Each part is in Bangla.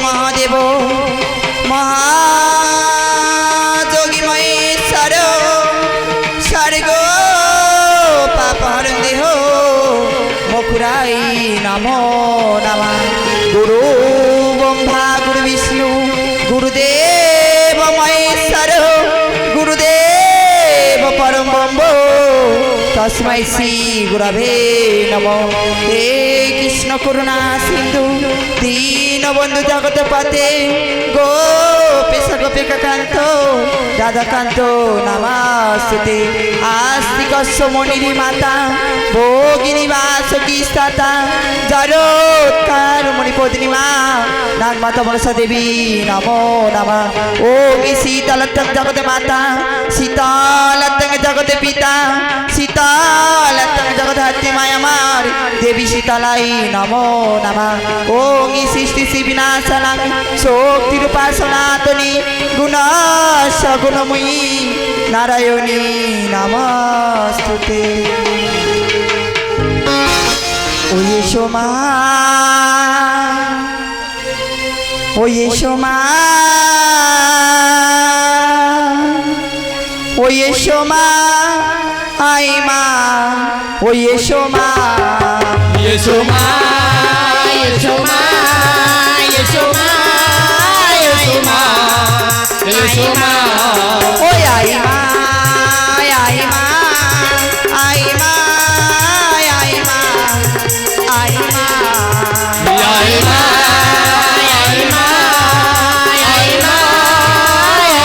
মহাদেব মহাযোগী মহেশ্বর স্বর্গ পাপহরণ দেহ মকুরাই নমো নমঃ। গুরু ব্রহ্মা গুরু বিষ্ণু গুরুদেব মহেশ্বর গুরুদেব পরম ব্রহ্ম তস্मै শ্রী গুরবে নমঃ। হে কৃষ্ণ করুণা সিন্ধু দীনবন্ধু জগৎপতে গোপেশ গোপিকাকান্ত রাধাকান্ত নমস্তুতে। আস্তিকস্য মণির মাতা ভোগিনী বাসকি স্থাতা জড়োৎকার মণিপদিনী মা নাগমাতা মনসা দেবী নমো নমঃ। ওম শীতলত্তং জগতে মাতা শীতলত্তং জগতে পিতা শীতলত্তং জগদ্ধাত্রী মায়ামার দেবী শীতলাই নমো নমঃ। ওম সৃষ্টি বিনাশনাং শক্তিরূপা সনাতনী গুণাশ গুণময়ী নারায়ণী নমস্তুতে। ও এসো মা ও এসো মা ও এসো মা আই মা ও এসো মা এসো মা এসো মা এসো মা এসো মা এসো মা ও আই মা আই মা আই মা আই মা আই মা আই মা আই মা আই মা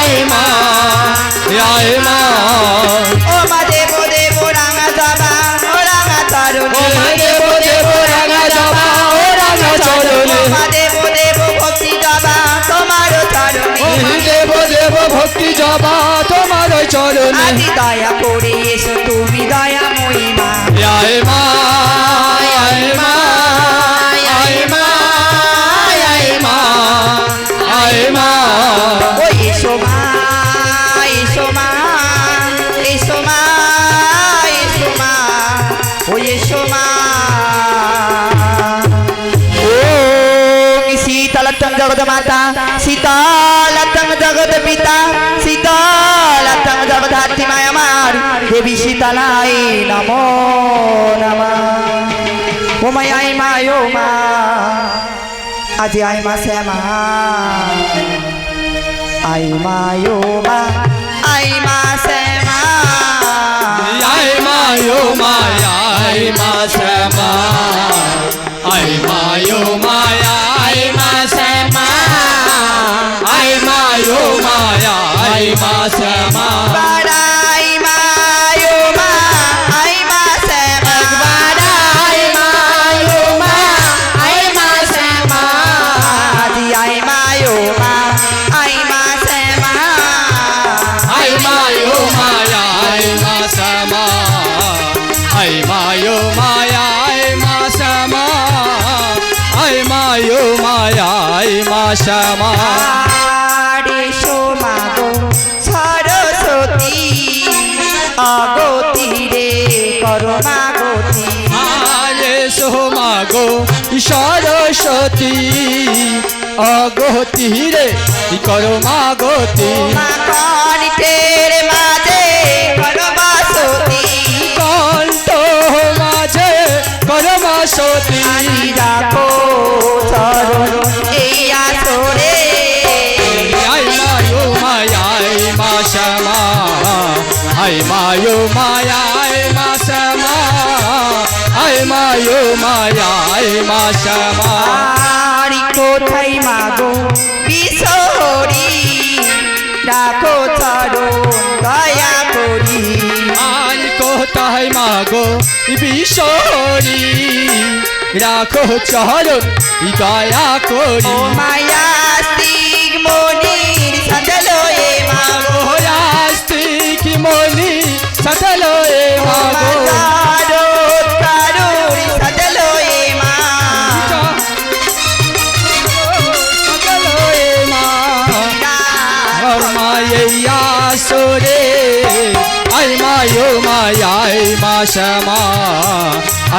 আই মা আই মা ও মা দেব দেব রাঙা জবা ও রাঙা তরুণী ও মা দেব দেব রাঙা জবা ও রাঙা চরণে ও মা দেব দেব ভক্তি জবা তোমার চরণে দেব দেব ভক্তি জবা তোমার চরণে আদি দয়া করে এসো তুমি দয়াময়ী মা আয় মা আয় মা আয় মা আয় মা আয় মা ও এসো মা এসো মা এসো মা এসো মা ও এসো মা। ওম শীতলত্তং জগৎ মাতা শীতলত্তং জগৎ পিতা শীতলত্তং জগদ্ধাত্রী মায়ামার দেবী শীতলাই নমো নমঃ। ও মাই আই মা ও মা আজি আই মা শ্যামা আই মা ও মা আই মা শ্যামা আয় মা ও মা আয় মা শ্যামা আয় মা ও মা আয় মা শ্যামা আয় মা ও মা আয় মা শ্যামা বাড়াই মা ও মা আই মা শ্যামা আয় মা ও মা আয় মা শ্যামা আজি আই মা ও মা আই মা শ্যামা আয় মা ও মা আয় মা শ্যামা আয় মা ও মা আয় মা শ্যামা আয় মা ও মা আয় মা শ্যামা আরে শো মা গো সরস্বতী আগতি রে করো মা গতি আরে সোমাগো সরস্বতী অগতি রে করো মা গতি মা কণ্ঠের মাঝে করো বাসতি কণ্ঠ মাঝে করো মা সতী আনি রাখো চরণ এই আসরে আয় মায়ো মায়ায় মা শ্যামা আয় মায়ো মায়ায় মা শ্যামা আয় মায়ো মায়ায় মা শ্যামা আরি কোথায় মাগো বিশহরি রাখো চরণ দয়া করি আর কোথায় মাগো বিশ্বরি রাখো চরণ দয়া করি ও মায়া স্তিক মনির সাজলো এ মাগো রাস্তিক মনি সতলো এ মাগো মাজারত কারুর সাজলো এ মা সতলো এ মা আর মায়া সরে আয় মায়ো মায়ায় মা শ্যামা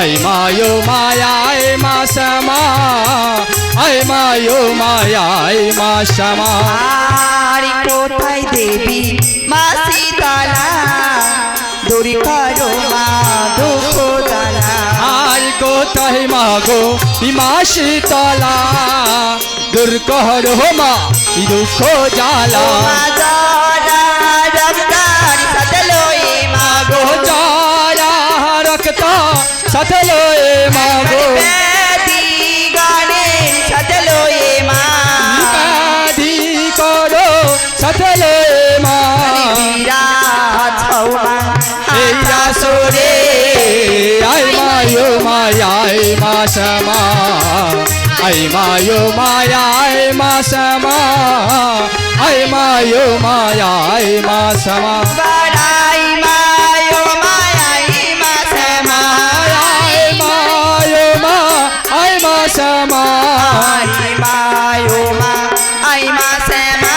আই মায়ো মায়া আই মা শ্যামা আই মায়ো মায়া আই মা শ্যামা আর কোথায় দেবী মা শীতলা দূর করো মা দুঃখ জ্বালা আর কোথায় মাগো মা শীতলা দূর করো মা দুঃখ জ্বালা মা জরা রক্তার সতলোয়ে মাগো যারা রক্ত সতলো এ মাগো ব্যাধি গানের সতলোয়ে মা ব্যাধি করো সতলো এ মা বিরাজ হও মা এই আসরে আই মায়ো মায়া আই মা শ্যামা আই মায়ো মায়া আই মা শ্যামা আই মায়ো মায়া আই মা শ্যামা বাড়াই মায়ো মায়াই মা শ্যামা আই মায়ো মা আই মা শ্যামা আই মায়ো মা আই মা শ্যামা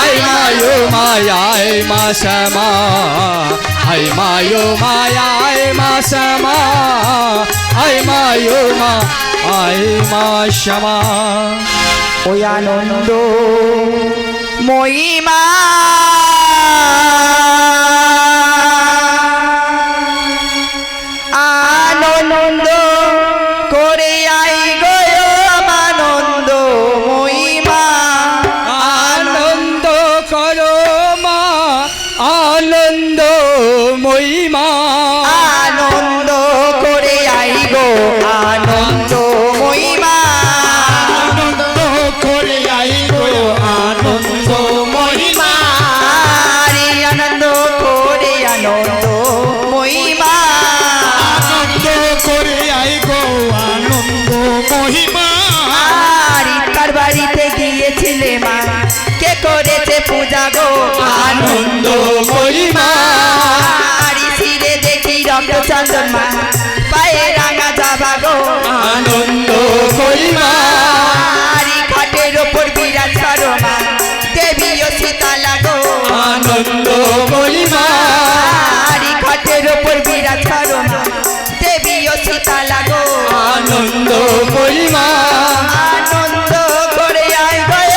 আই মায়ো মায়া আই মা শ্যামা আই মায়ো মায়া আই মা শ্যামা আই মায়ো মা আই মা শ্যামা ওই আনন্দ মহিমা আনন্দ করে আই গো আনন্দ মহিমা আনন্দ করো মা আনন্দ মহিমা আনন্দ করে আই গো আনন্দ মহিমা আনন্দ করে আই গো আনন্দ মহিমা আরে আনন্দ করে আনন্দ মহিমা আনন্দ করে আই গো আনন্দ মহিমা আর তার বাড়িতে গিয়েছিলে মা কে করেছে পূজা গো আনন্দ মহিমা আর শিরে দেখি রক্ত চন্দন মা পায়ে রাঙা যাবা গো আনন্দ মহিমা আর ঘাটের ওপর বিরাজ করো মা দেবী ও সীতালা গো আনন্দ মহিমা আর ঘাটের ওপর বিরাজ করো মা দেবী ও সীতালা গো আনন্দ মহিমা আনন্দ করে আই গয়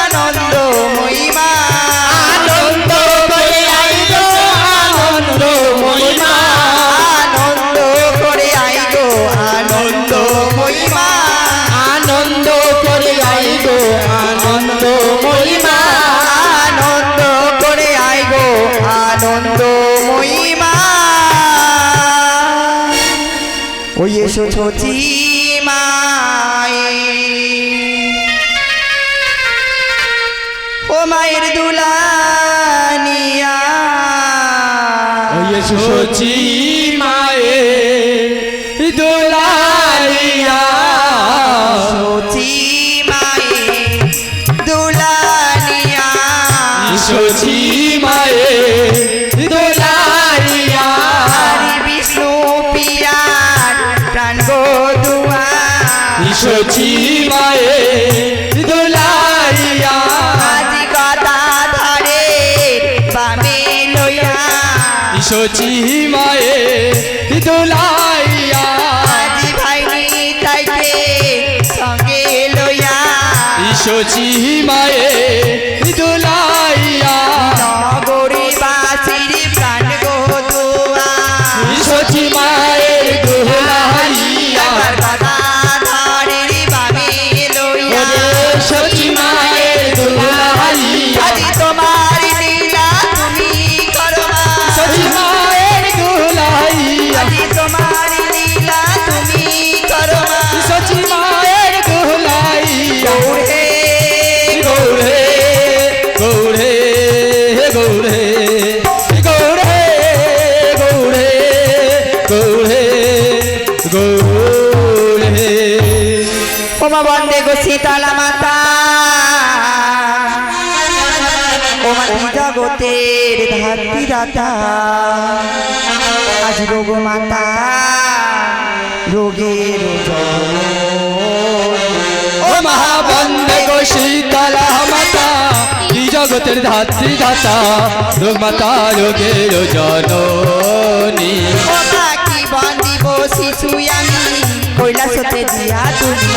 আনন্দ মহিমা আনন্দ করে আই গো আনন্দ মহিমা আনন্দ করে আই গো আনন্দ মহিমা আনন্দ করে আই গো আনন্দ মহিমা আনন্দ করে আই গো আনন্দ মহিমা ওই এসো ছোচি মায়ে ও মায়ের দুলানিয়া ওই সচি মায়ে দোলাইয়া ছোচি মায়ে দুলানিয়া সচি মায়ে দোলাইয়া হরি বিষ্ণু পিয়ার প্রাণ গো দুয়া সচি মায়ে দোলাইয়া আজি কথা ধরে বামে লইয়া সচি মায়ে দোলাইয়া আজি ভাইনি তাইকে সঙ্গে লইয়া সচি মায়ে দোলাইয়া নগরী বাসির প্রাণ গো দুয়া সচি মায়ের দোলাইয়া একবার কথা ধরে বামে লইয়া সচি মায়ের দোলাইয়া আজি তোমার লীলা তুমি করো মা সচি মায়ের দোলাইয়া আজি তোমার লীলা তুমি করো মা সচি মায়ের দোলাইয়া গৌরে গৌরে গৌরে গৌরে গৌরে গৌরে গৌরে গৌরে ওমা বন্দে গো শীতলা মাতা ওমা জগতের ধাত্রী দাতা আজ রোগ মাতা রোগের ও মহাবন্দে গো শীতলা মাতা এই জগতের ধাত্রী দাতা রোগ মাতা রোগের জননী ওমা কি বন্দিব শিশু আমি কৈলাসতে দিয়া তুমি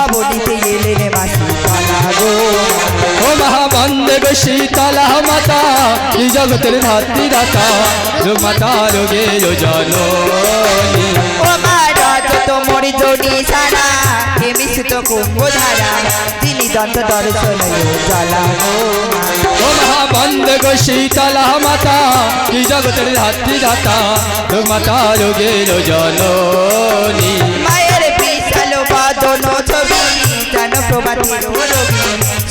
অবনীতে এলে রে মাসি তলা গো ও মহাবন্দে গো শীতলা মাতা এই জগতের ধাত্রী দাতা যোগ মাতা রোগের জননী ও মা রজত মরি জনি সারা হেমি সুত কুম্ভ ধারা তিনি দন্ত দর্শন চলা গো ও মহাবন্দে গো শীতলা মাতা এই জগতের ধাত্রী দাতা যোগ মাতা রোগের জননী মায়ের বিশাল বদন ছবি জান প্রভাতের রবি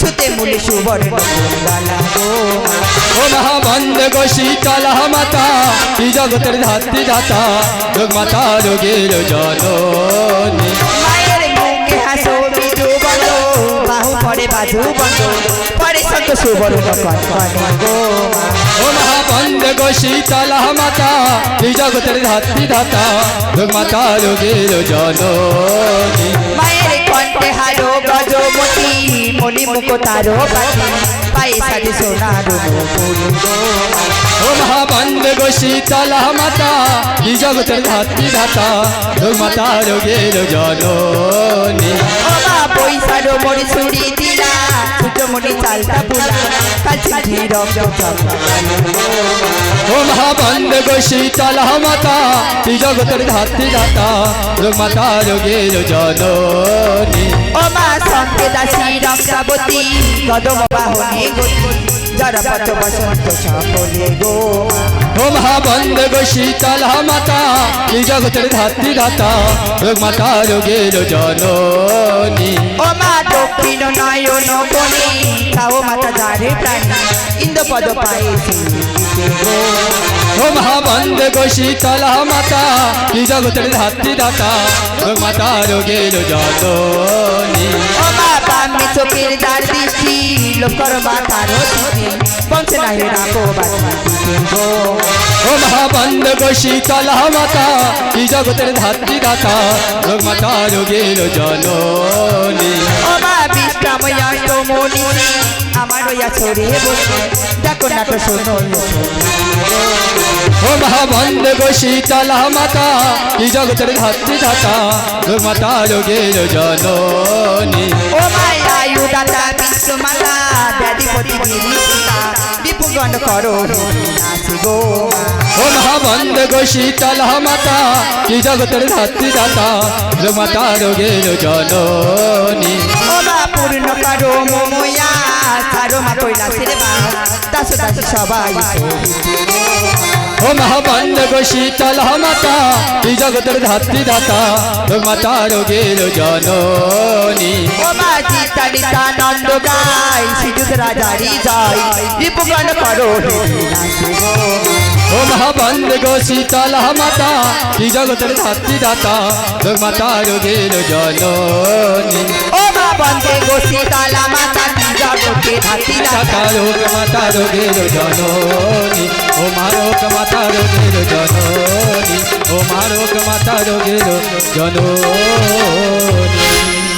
সুতে মূলে সুবর্ণ গলা গো ও মহাবন্দে গো শীতলা মাতা এই জগতের ধাত্রী দাতা যোগ মাতা রোগের জননী মায়ের মুখে হাসো বিজু বন্ধ বাহু পরে বাজু বন্ধ পরে শঙ্খ সুবর্ণ কনকনে গো ও মহাবন্দে গো শীতলা মাতা এই জগতের ধাত্রী দাতা যোগ মাতা রোগের জননী মায়ের কণ্ঠে হারো গজমতি মণি মুখ তারো বাটি পায়ে সাজে সোনার মুকুট গো ও মহাবন্দে গো শীতলা মাতা এই জগতের ধাত্রী দাতা যোগ মাতা রোগের জননী ও মা পয়সারো মরি ছুরি দিলা সূর্যমণি চালটা পুলা কাছি রক্ত চম্পা ও মহাবন্দে গো শীতলা মাতা এই জগতের ধাত্রী দাতা যোগ মাতা রোগের জননী ও মা সঙ্গে দাসী রক্তাবতী কদম বাহনে গতি জড়পত বসন্ত সকলে গো ও মহাবন্দে গো শীতলা মাতা এই জগতের ধাত্রী দাতা যোগ মাতা রোগের জননী ও মা দক্ষিণ নয়ন বনে তাও মাতা যারে প্রাণী ইন্দ্রপদ পায়ে শিখিতে গো ও মহাবন্দে গো শীতলা মাতা এই জগতের ধাত্রী দাতা যোগ মাতা রোগের জননী ও মা বামে চোখের দ্বার দৃষ্টি লোকর মাতার অতিথি বংশ নাহি রাখো বাতিতে গো ও মহাবন্দে গো শীতলা মাতা এই জগতের ধাত্রী দাতা যোগ মাতা রোগের জননী ও মা বিশ্রাময় অষ্টমণি আমার ইয়া ছড়ে বসে দেখো নাট শোনো ও মহাবন্দে গো শীতলা মাতা এই জগতের ধাত্রী দাতা যোগ মাতা রোগের জননী ও মায়া আয়ু দাতা বিশ্ব মাতা ব্যাধিপতি বিরিতা বিপুগণ করো নাচি গো ও মহাবন্দে গো শীতলা মাতা এই জগতের ধাত্রী দাতা যোগ মাতা রোগের জননী ও মা পূর্ণ করো মময়া সারো মা কৈলাসের মা দাস দাস সবাই ও মহাবন্দে গো শীতলা মাতা এই জগতের ধাত্রী দাতা যোগ মাতা রোগের জননী ও মা চিতা নিতানন্দ গাই শ্রীযুত রাজারি জয় বিপুগণ করো নাচি গো ও মহাবন্দে গো শীতলা মাতা এই জগতের ধাত্রী দাতা যোগ মাতা রোগের জননী ও মা বন্দে গো শীতলা মাতা জগতে ধাতি দাতা দাতা রোগ মাতা রোগের জননী ও মারোগ মাতা রোগের জননী ও মারোগ মাতা রোগের জননী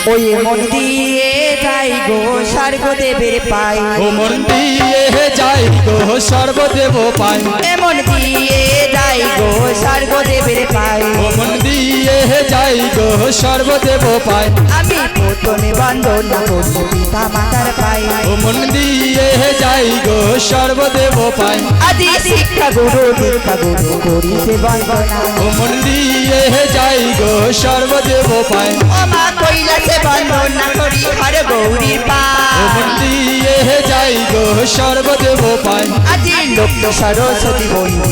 ওই মন দিয়ে যাই গো স্বর্গদেবের পাই ও মন দিয়ে যাই গো সর্বদেব পাই এমন দিয়ে যাই গো স্বর্গদেবের পাই ও মন দিয়ে যাই গো সর্বদেব পাই আমি প্রথমে বন্দনা করব পিতা মাতার পাই ও মন দিয়ে যাই গো সর্বদেব পাই আদি শিক্ষা গুরু দীক্ষা গুরু করিতে বন্দনা ও মন দিয়ে যাই গো সর্বদেব পাই ও মা কৈলাসে বন্দনা করি হর গৌরীর ও পাই মন দিয়ে যাই গো সর্বদেব পাই আদি লোক সরস্বতী বন্ধু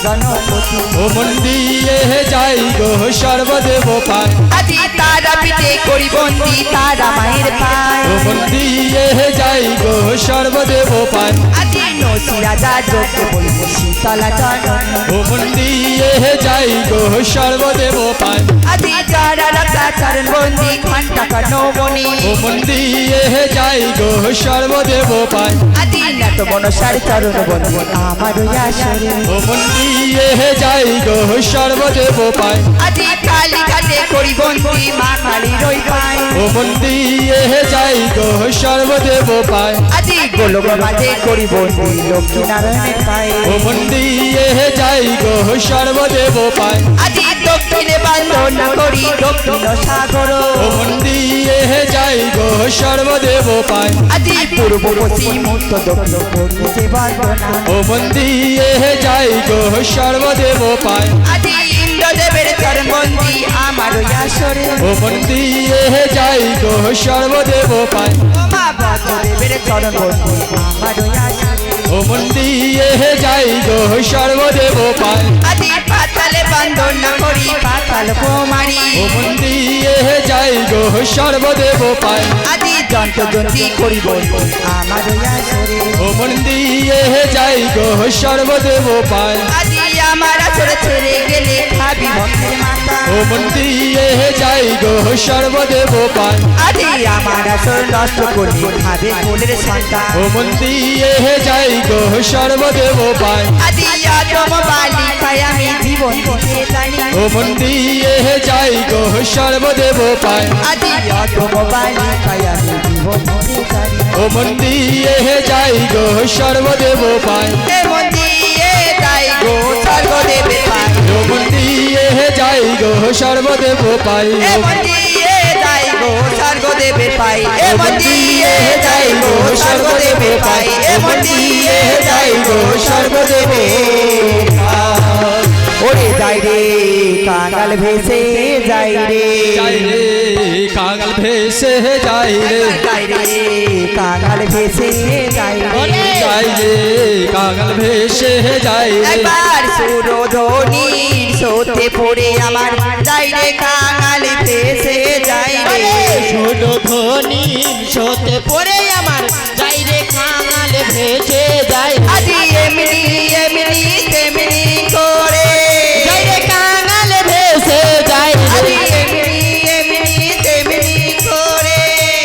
গণপতি ও মন দিয়ে যাই গো সর্বদেব পাই আদি তারা পিঠে করি বন্দি তারা মায়ের পায় ও মন দিয়ে যাই গো সর্বদেব পাই আদি নসি রাজা যোগ্য বলবো শীতলা জননী ও মন দিয়ে যাই গো সর্বদেব পাই আদি যারা রাজা চরণ বন্দি ঘন্টা কর্ণমণি ও মন দিয়ে যাই গো সর্বদেব পাই আদি নাট মনসার চরণ বন্দি আমার আসরে ও মন দিয়ে যাই গো সর্বদেব পাই আদি কালী ঘাটে করি বন্দি মা কালী রই পায় ও মন দিয়ে যাই গো সর্বদেব পাই আদি গোলক মাঝে করি বন্দি লক্ষ্মী নারায়ণের পায় ও মন দিয়ে যাই গো সর্বদেব পাই আদি দক্ষ দক্ষিণে বন্দনা করি দক্ষিণ সাগর ও মন দিয়ে যাই গো সর্বদেব পায় আদি পূর্ব পশ্চিম উত্তর দক্ষিণ করিতে বন্দনা ও মন দিয়ে যাই গো সর্বদেব পায় আদি ইন্দ্রদেবের চরণবন্দি আমার আসরে ও মন দিয়ে যাই গো সর্বদেব পায় মা বদ্রদেবের চরণবন্দি আমার আসরে ও মন দিয়ে যাই গো সর্বদেব পায় আদি পাতালে বন্দনা করি পাতাল কুমারী ও মন দিয়ে যাই গো সর্বদেব পায় আদি যন্ত্রজন্তি করি বন্দি আমার আসরে ও মন দিয়ে যাই গো সর্বদেব পায় আদি আমার আসরে ছেড়ে গেলে খাবি ভক্তের মাতা ও মন দিয়ে যাই গো সর্বদেব পায় আদি আমার আসর নষ্ট করলে খাবে কোলের সন্তান ও মন দিয়ে যাই গো সর্বদেব পায় আদি আদম বালিকায় আমি জীবন দিতে জানি ও মন দিয়ে যাই গো সর্বদেব পায় আদি আদম বালিকায় আমি জীবন দিতে জানি ও মন দিয়ে যাই গো সর্বদেব পায় এ মন দিয়ে যাই গো স্বর্গদেবে পাই ও মন দিয়ে যাই গো সর্বদেব পায় এ মন দিয়ে যাই গো স্বর্গদেবে পাই এ মন দিয়ে যাই গো স্বর্গদেবে পাই এ মন দিয়ে যাই গো স্বর্গদেবে পাই। ওরে যাই রে কাঙাল ভেসে যাই রে যাই রে কাঙাল ভেসে যাই রে যাই রে কাঙাল ভেসে যাই রে যাই রে কাঙাল ভেসে যাই রে একবার সুরধনির সোতে পড়ে আমার যাই রে কাঙাল ভেসে যাই রে ছোট ধনী সতে পড়ে আমার যাই রে কাঙাল ভেসে যাই আদি এমনি এমনি তেমনি করে যাই রে কাঙাল ভেসে যাই আদি রে এমনি এমনি তেমনি করে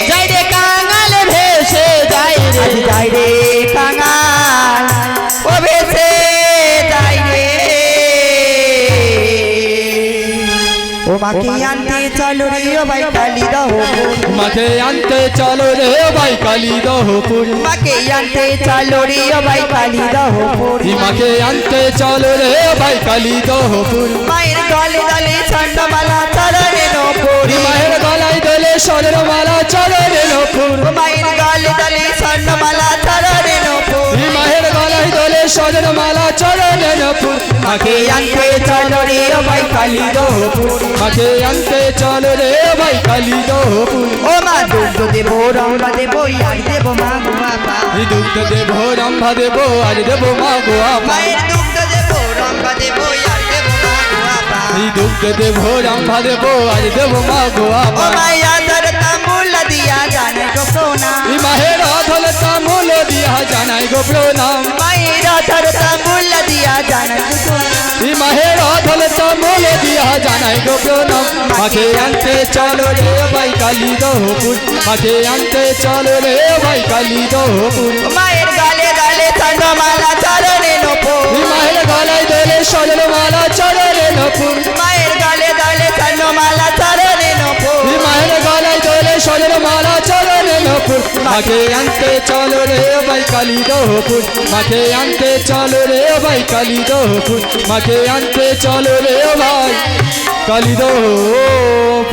যাই রে কাঙাল ভেসে যাই রে আদি যাই রে কাঙাল ও ভেসে যাই রে ও মাকে আনতে চলো রে ও ভাই কালী দহপুর মাকে আনতে চলো রে ভাই কালী দহপুর মাকে আনতে চলো রে ও ভাই কালী দহপুর মাকে আনতে চলো রে ভাই কালী দহপুর মায়ের গলে গলে ছন্দমালা চরণে নপুর মায়ের গলায় দোলে সরের মালা চরণে নপুর মায়ের গলে গলে ছন্দমালা চরণে নপুর মায়ের গলায় দোলে সরের মালা চরণে নপুর মাকে আনতে চলো রে ও ভাই কালী দহপুর মাকে আনতে চলো রে ভাই কালী দহপুর ও মা দুগ্ধ দেব রঙ্গা দেব আর দেব মা গো আপা এই দুগ্ধ দেব রম্ভা দেব আর দেব মা গো আপা মায়ের দুগ্ধ দেব রঙ্গা দেব আর দেব মা গো আপা এই দুগ্ধ দেব রম্ভা দেব আর দেব মা গো ও আপা মায়া ধর তামুল দিয়া জানে গো প্রণাম এই মাহের অধল তামুল দিয়া জানাই গো প্রণাম মায়ের ধর তামুল দিয়া জানে গো প্রণাম এই মাহের অধল তামুল দিয়া জানাই গো প্রণাম মাকে আনতে চলো রে ভাই কালী দহপুর মাকে আনতে চলো রে ভাই কালী দহপুর মায়ের গালে গালে ছন্দমালা চরণে নপুর এই মাহের গলায় দোলে সরের মালা চরণে নপুর মায়ের গালে গালে ছন্দমালা চরণে নপুর এই মাহের গলায় দোলে সরের মালা চরণে নপুর মাকে আনতে চলো রে ভাই কালী দহপুর মাকে আনতে চলো রে ভাই কালী দহপুর মাকে আনতে চলো রে ভাই কালী দহপুর